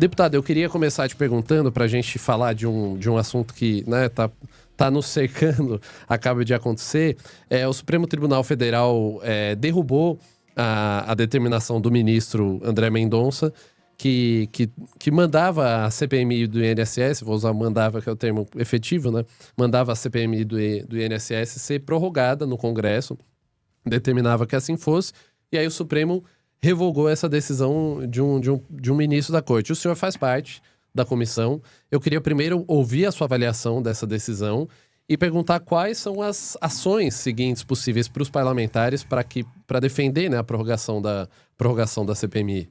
Deputado, eu queria começar te perguntando para a gente falar de um assunto que, né, tá nos cercando, acaba de acontecer. O Supremo Tribunal Federal derrubou a determinação do ministro André Mendonça, que mandava a CPMI do INSS, vou usar mandava, que é o termo efetivo, né? Mandava a CPMI do INSS ser prorrogada no Congresso, determinava que assim fosse, e aí o Supremo revogou essa decisão de um ministro da Corte. O senhor faz parte da comissão. Eu queria primeiro ouvir a sua avaliação dessa decisão e perguntar quais são as ações seguintes possíveis para os parlamentares para defender, né, a prorrogação da CPMI.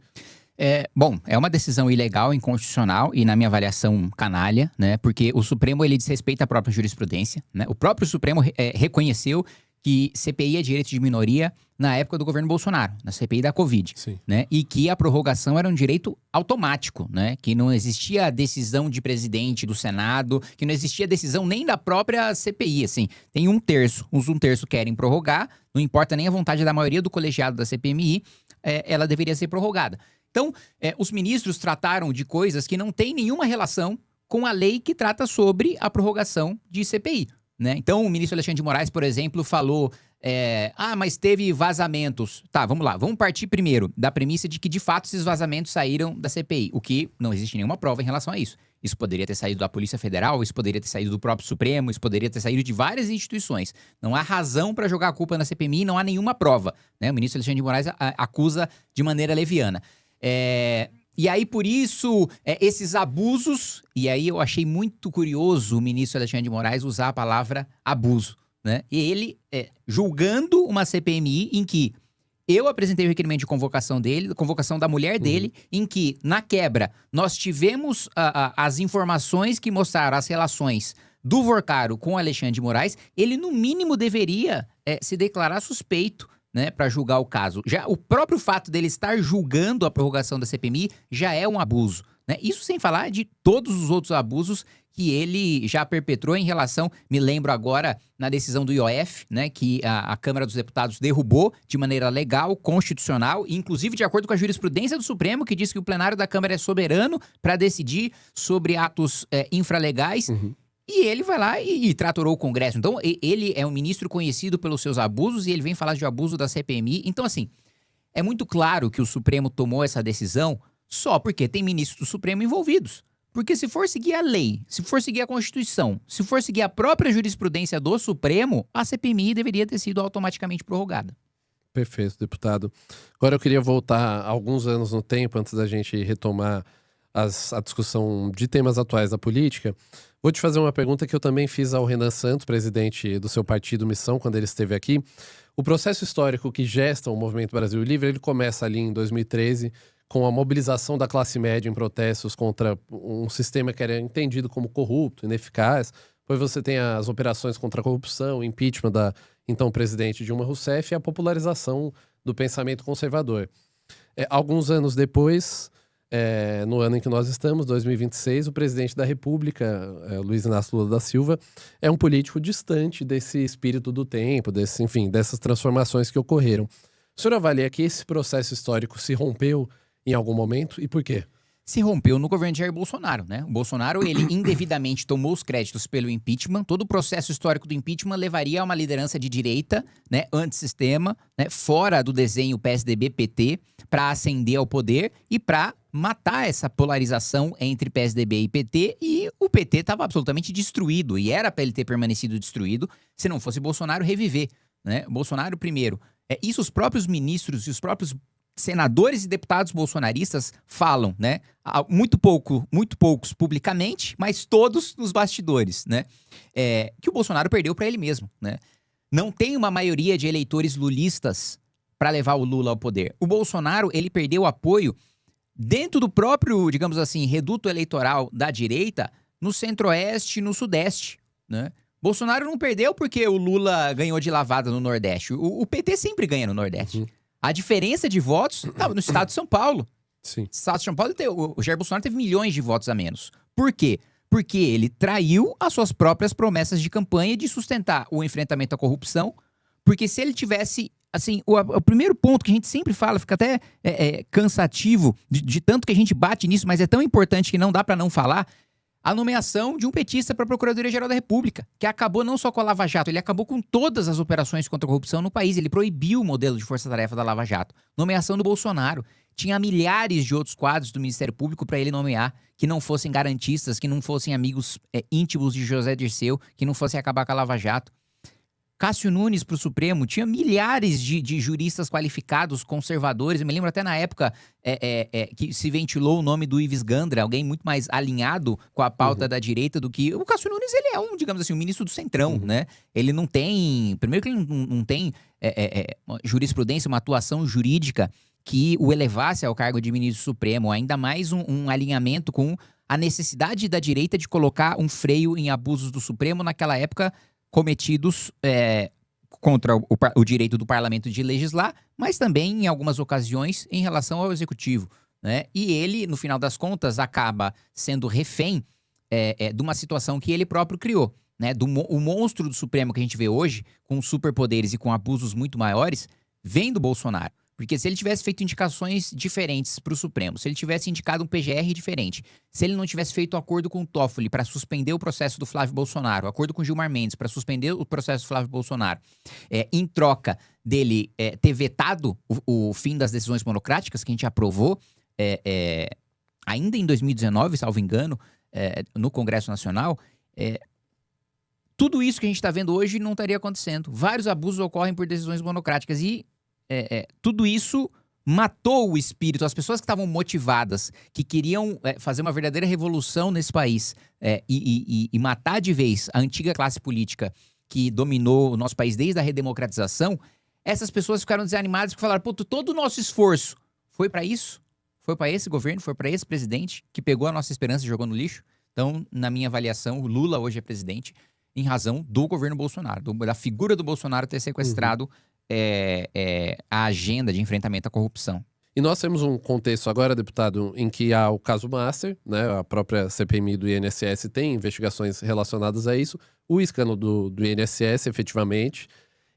Bom, é uma decisão ilegal, inconstitucional e, na minha avaliação, canalha, né? Porque o Supremo, ele desrespeita a própria jurisprudência, né? O próprio Supremo reconheceu que CPI é direito de minoria na época do governo Bolsonaro, na CPI da Covid, né? E que a prorrogação era um direito automático, né? Que não existia decisão de presidente do Senado, que não existia decisão nem da própria CPI, assim. Tem um terço, os um terço querem prorrogar, não importa nem a vontade da maioria do colegiado da CPMI, ela deveria ser prorrogada. Então, os ministros trataram de coisas que não têm nenhuma relação com a lei que trata sobre a prorrogação de CPI, né? Então, o ministro Alexandre de Moraes, por exemplo, falou... mas teve vazamentos. Tá, vamos lá. Vamos partir primeiro da premissa de que, de fato, esses vazamentos saíram da CPI. O que não existe nenhuma prova em relação a isso. Isso poderia ter saído da Polícia Federal, isso poderia ter saído do próprio Supremo, isso poderia ter saído de várias instituições. Não há razão para jogar a culpa na CPMI, não há nenhuma prova, né? O ministro Alexandre de Moraes acusa de maneira leviana. E aí, por isso, esses abusos... E aí eu achei muito curioso o ministro Alexandre de Moraes usar a palavra abuso, né? E ele julgando uma CPMI em que eu apresentei o requerimento de convocação dele, convocação da mulher dele, em que, na quebra, nós tivemos as informações que mostraram as relações do Vorcaro com o Alexandre de Moraes. Ele, no mínimo, deveria se declarar suspeito, né, para julgar o caso. Já o próprio fato dele estar julgando a prorrogação da CPMI já é um abuso, né? Isso sem falar de todos os outros abusos que ele já perpetrou em relação, me lembro agora, na decisão do IOF, né, que a Câmara dos Deputados derrubou de maneira legal, constitucional, inclusive de acordo com a jurisprudência do Supremo, que diz que o plenário da Câmara é soberano para decidir sobre atos infralegais. E ele vai lá e tratorou o Congresso. Então, ele é um ministro conhecido pelos seus abusos e ele vem falar de abuso da CPMI. Então, assim, é muito claro que o Supremo tomou essa decisão só porque tem ministros do Supremo envolvidos. Porque se for seguir a lei, se for seguir a Constituição, se for seguir a própria jurisprudência do Supremo, a CPMI deveria ter sido automaticamente prorrogada. Perfeito, deputado. Agora eu queria voltar alguns anos no tempo, antes da gente retomar a discussão de temas atuais da política. Vou te fazer uma pergunta que eu também fiz ao Renan Santos, presidente do seu partido Missão, quando ele esteve aqui. O processo histórico que gesta o Movimento Brasil Livre, ele começa ali em 2013, com a mobilização da classe média em protestos contra um sistema que era entendido como corrupto, ineficaz. Depois você tem as operações contra a corrupção, o impeachment da então presidente Dilma Rousseff e a popularização do pensamento conservador. Alguns anos depois... no ano em que nós estamos, 2026, o presidente da República, Luiz Inácio Lula da Silva, é um político distante desse espírito do tempo, dessas transformações que ocorreram. O senhor avalia que esse processo histórico se rompeu em algum momento e por quê? Se rompeu no governo de Jair Bolsonaro, né? O Bolsonaro, ele indevidamente tomou os créditos pelo impeachment. Todo o processo histórico do impeachment levaria a uma liderança de direita, né, antissistema, né, fora do desenho PSDB-PT, para ascender ao poder e para matar essa polarização entre PSDB e PT, e o PT estava absolutamente destruído, e era para ele ter permanecido destruído se não fosse Bolsonaro reviver, né? Bolsonaro primeiro. Isso os próprios ministros e os próprios senadores e deputados bolsonaristas falam, né? Muito poucos publicamente, mas todos nos bastidores, né? Que o Bolsonaro perdeu para ele mesmo, né? Não tem uma maioria de eleitores lulistas para levar o Lula ao poder. O Bolsonaro, ele perdeu apoio dentro do próprio, digamos assim, reduto eleitoral da direita, no centro-oeste e no sudeste, né? Bolsonaro não perdeu porque o Lula ganhou de lavada no Nordeste. O PT sempre ganha no Nordeste. A diferença de votos estava no estado de São Paulo. Sim. No estado de São Paulo, o Jair Bolsonaro teve milhões de votos a menos. Por quê? Porque ele traiu as suas próprias promessas de campanha de sustentar o enfrentamento à corrupção. Porque se ele tivesse assim, o primeiro ponto que a gente sempre fala, fica até cansativo de tanto que a gente bate nisso, mas é tão importante que não dá pra não falar, a nomeação de um petista para a Procuradoria-Geral da República, que acabou não só com a Lava Jato, ele acabou com todas as operações contra a corrupção no país, ele proibiu o modelo de força-tarefa da Lava Jato. Nomeação do Bolsonaro. Tinha milhares de outros quadros do Ministério Público para ele nomear, que não fossem garantistas, que não fossem amigos íntimos de José Dirceu, que não fossem acabar com a Lava Jato. Cássio Nunes para o Supremo, tinha milhares de juristas qualificados, conservadores. Eu me lembro até na época que se ventilou o nome do Ives Gandra, alguém muito mais alinhado com a pauta da direita do que... O Cássio Nunes, ele é digamos assim, um ministro do Centrão, né? Ele não tem... Primeiro que ele não tem jurisprudência, uma atuação jurídica que o elevasse ao cargo de ministro supremo, ainda mais um alinhamento com a necessidade da direita de colocar um freio em abusos do Supremo naquela época cometidos contra o direito do parlamento de legislar, mas também, em algumas ocasiões, em relação ao executivo, né? E ele, no final das contas, acaba sendo refém de uma situação que ele próprio criou, né? O monstro do Supremo que a gente vê hoje, com superpoderes e com abusos muito maiores, vem do Bolsonaro. Porque se ele tivesse feito indicações diferentes para o Supremo, se ele tivesse indicado um PGR diferente, se ele não tivesse feito acordo com o Toffoli para suspender o processo do Flávio Bolsonaro, acordo com o Gilmar Mendes para suspender o processo do Flávio Bolsonaro, em troca dele ter vetado o fim das decisões monocráticas que a gente aprovou ainda em 2019, salvo engano, no Congresso Nacional, tudo isso que a gente está vendo hoje não estaria acontecendo. Vários abusos ocorrem por decisões monocráticas e tudo isso matou o espírito. As pessoas que estavam motivadas, que queriam fazer uma verdadeira revolução nesse país e matar de vez a antiga classe política que dominou o nosso país desde a redemocratização, essas pessoas ficaram desanimadas porque falaram, pô, todo o nosso esforço foi para isso? Foi para esse governo? Foi para esse presidente que pegou a nossa esperança e jogou no lixo? Então, na minha avaliação, o Lula hoje é presidente em razão do governo Bolsonaro, da figura do Bolsonaro ter sequestrado a agenda de enfrentamento à corrupção. E nós temos um contexto agora, deputado, em que há o caso Master, né? A própria CPMI do INSS tem investigações relacionadas a isso, o escândalo do INSS, efetivamente.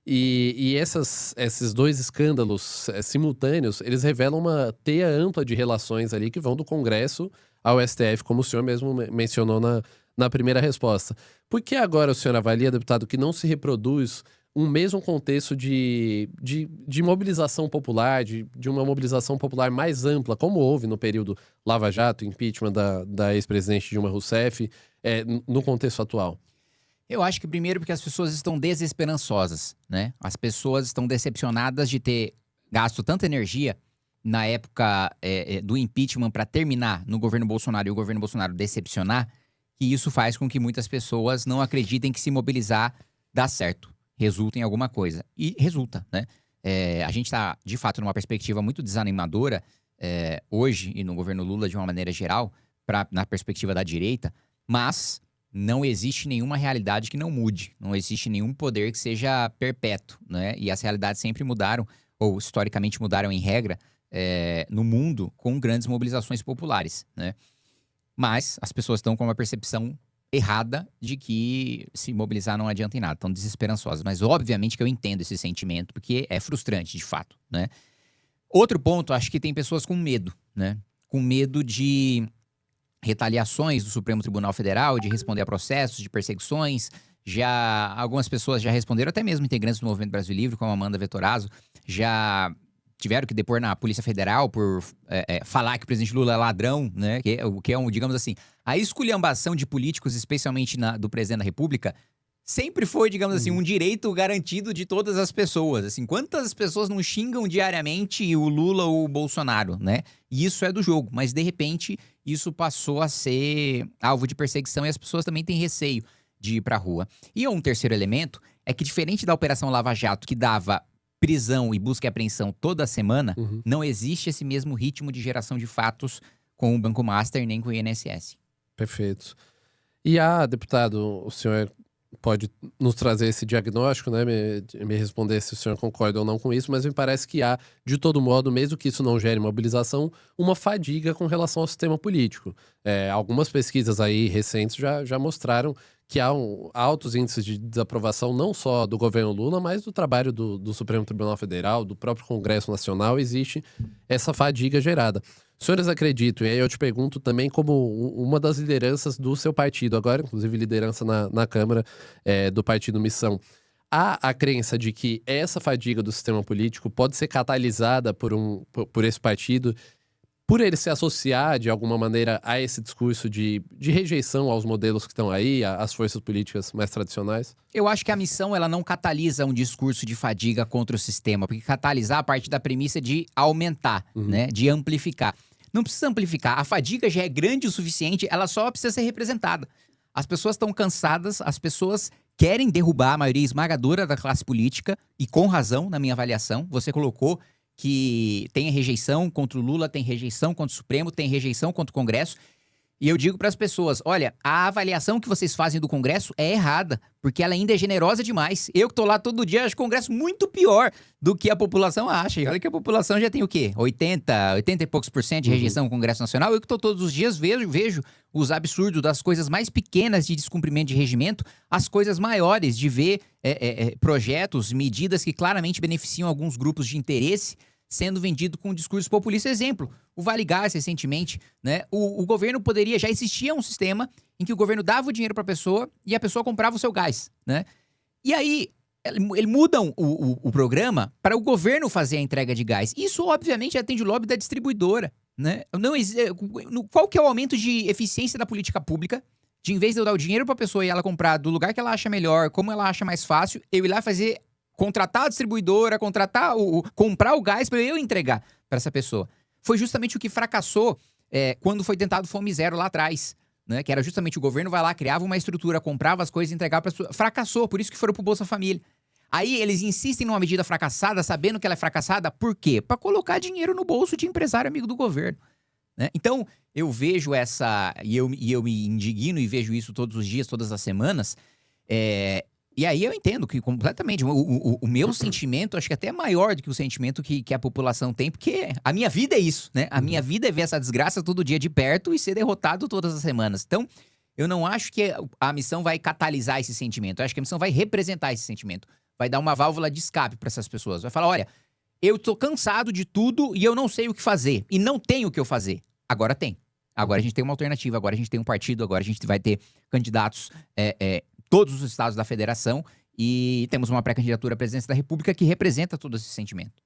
E esses dois escândalos simultâneos, eles revelam uma teia ampla de relações ali que vão do Congresso ao STF, como o senhor mesmo mencionou na primeira resposta. Por que agora o senhor avalia, deputado, que não se reproduz um mesmo contexto de mobilização popular, de uma mobilização popular mais ampla, como houve no período Lava Jato, impeachment da ex-presidente Dilma Rousseff, no contexto atual? Eu acho que primeiro porque as pessoas estão desesperançosas, né? As pessoas estão decepcionadas de ter gasto tanta energia na época do impeachment para terminar no governo Bolsonaro e o governo Bolsonaro decepcionar, que isso faz com que muitas pessoas não acreditem que se mobilizar dá certo. Resulta em alguma coisa. E resulta, né? A gente está, de fato, numa perspectiva muito desanimadora hoje e no governo Lula de uma maneira geral, na perspectiva da direita, mas não existe nenhuma realidade que não mude. Não existe nenhum poder que seja perpétuo, né? E as realidades sempre mudaram, ou historicamente mudaram em regra, no mundo com grandes mobilizações populares, né? Mas as pessoas estão com uma percepção errada de que se mobilizar não adianta em nada, estão desesperançosas. Mas obviamente que eu entendo esse sentimento, porque é frustrante, de fato, né? Outro ponto, acho que tem pessoas com medo, né? Com medo de retaliações do Supremo Tribunal Federal, de responder a processos, de perseguições. Algumas pessoas já responderam, até mesmo integrantes do Movimento Brasil Livre, como a Amanda Vettorazzo, já tiveram que depor na Polícia Federal por falar que o presidente Lula é ladrão, né? O que é digamos assim, a esculhambação de políticos, especialmente do presidente da República, sempre foi, digamos assim, um direito garantido de todas as pessoas. Assim, quantas pessoas não xingam diariamente o Lula ou o Bolsonaro, né? E isso é do jogo, mas de repente isso passou a ser alvo de perseguição e as pessoas também têm receio de ir pra rua. E um terceiro elemento é que, diferente da Operação Lava Jato, que dava prisão e busca e apreensão toda semana, não existe esse mesmo ritmo de geração de fatos com o Banco Master nem com o INSS. Perfeito. E deputado, o senhor pode nos trazer esse diagnóstico, né? Me responder se o senhor concorda ou não com isso, mas me parece que há, de todo modo, mesmo que isso não gere mobilização, uma fadiga com relação ao sistema político. Algumas pesquisas aí recentes já mostraram que há altos índices de desaprovação não só do governo Lula, mas do trabalho do Supremo Tribunal Federal, do próprio Congresso Nacional, existe essa fadiga gerada. Os senhores acreditam, e aí eu te pergunto também como uma das lideranças do seu partido, agora inclusive liderança na Câmara do Partido Missão, há a crença de que essa fadiga do sistema político pode ser catalisada por esse partido, por ele se associar de alguma maneira a esse discurso de rejeição aos modelos que estão aí, às forças políticas mais tradicionais? Eu acho que a missão ela não catalisa um discurso de fadiga contra o sistema, porque catalisar parte da premissa de aumentar, né, de amplificar. Não precisa amplificar, a fadiga já é grande o suficiente, ela só precisa ser representada. As pessoas estão cansadas, as pessoas querem derrubar a maioria esmagadora da classe política, e com razão, na minha avaliação. Você colocou que tem rejeição contra o Lula, tem rejeição contra o Supremo, tem rejeição contra o Congresso. E eu digo para as pessoas, olha, a avaliação que vocês fazem do Congresso é errada, porque ela ainda é generosa demais. Eu que tô lá todo dia, acho o Congresso muito pior do que a população acha. E olha que a população já tem o quê? 80 e poucos % de rejeição no Congresso Nacional. Eu que tô todos os dias, vejo os absurdos das coisas mais pequenas de descumprimento de regimento, as coisas maiores de ver projetos, medidas que claramente beneficiam alguns grupos de interesse, sendo vendido com um discurso populista. Exemplo, o Vale Gás recentemente, né? O governo poderia, já existia um sistema em que o governo dava o dinheiro para a pessoa e a pessoa comprava o seu gás, né? E aí, eles mudam o programa para o governo fazer a entrega de gás. Isso, obviamente, atende o lobby da distribuidora, né? Qual que é o aumento de eficiência da política pública? De, em vez de eu dar o dinheiro para a pessoa e ela comprar do lugar que ela acha melhor, como ela acha mais fácil, eu ir lá contratar a distribuidora, comprar o gás para eu entregar para essa pessoa. Foi justamente o que fracassou quando foi tentado Fome Zero lá atrás, né? Que era justamente o governo vai lá, criava uma estrutura, comprava as coisas e entregava para a pessoa. Fracassou, por isso que foram pro Bolsa Família. Aí eles insistem numa medida fracassada, sabendo que ela é fracassada, por quê? Para colocar dinheiro no bolso de empresário amigo do governo, né? Então, eu vejo e eu me indigno e vejo isso todos os dias, todas as semanas, e aí eu entendo que completamente, o meu sentimento, acho que até é maior do que o sentimento que a população tem, porque a minha vida é isso, né? A minha vida é ver essa desgraça todo dia de perto e ser derrotado todas as semanas. Então, eu não acho que a missão vai catalisar esse sentimento, eu acho que a missão vai representar esse sentimento, vai dar uma válvula de escape para essas pessoas, vai falar, olha, eu tô cansado de tudo e eu não sei o que fazer, e não tenho o que eu fazer. Agora tem. Agora a gente tem uma alternativa, agora a gente tem um partido, agora a gente vai ter candidatos todos os estados da federação, e temos uma pré-candidatura à presidência da República que representa todo esse sentimento.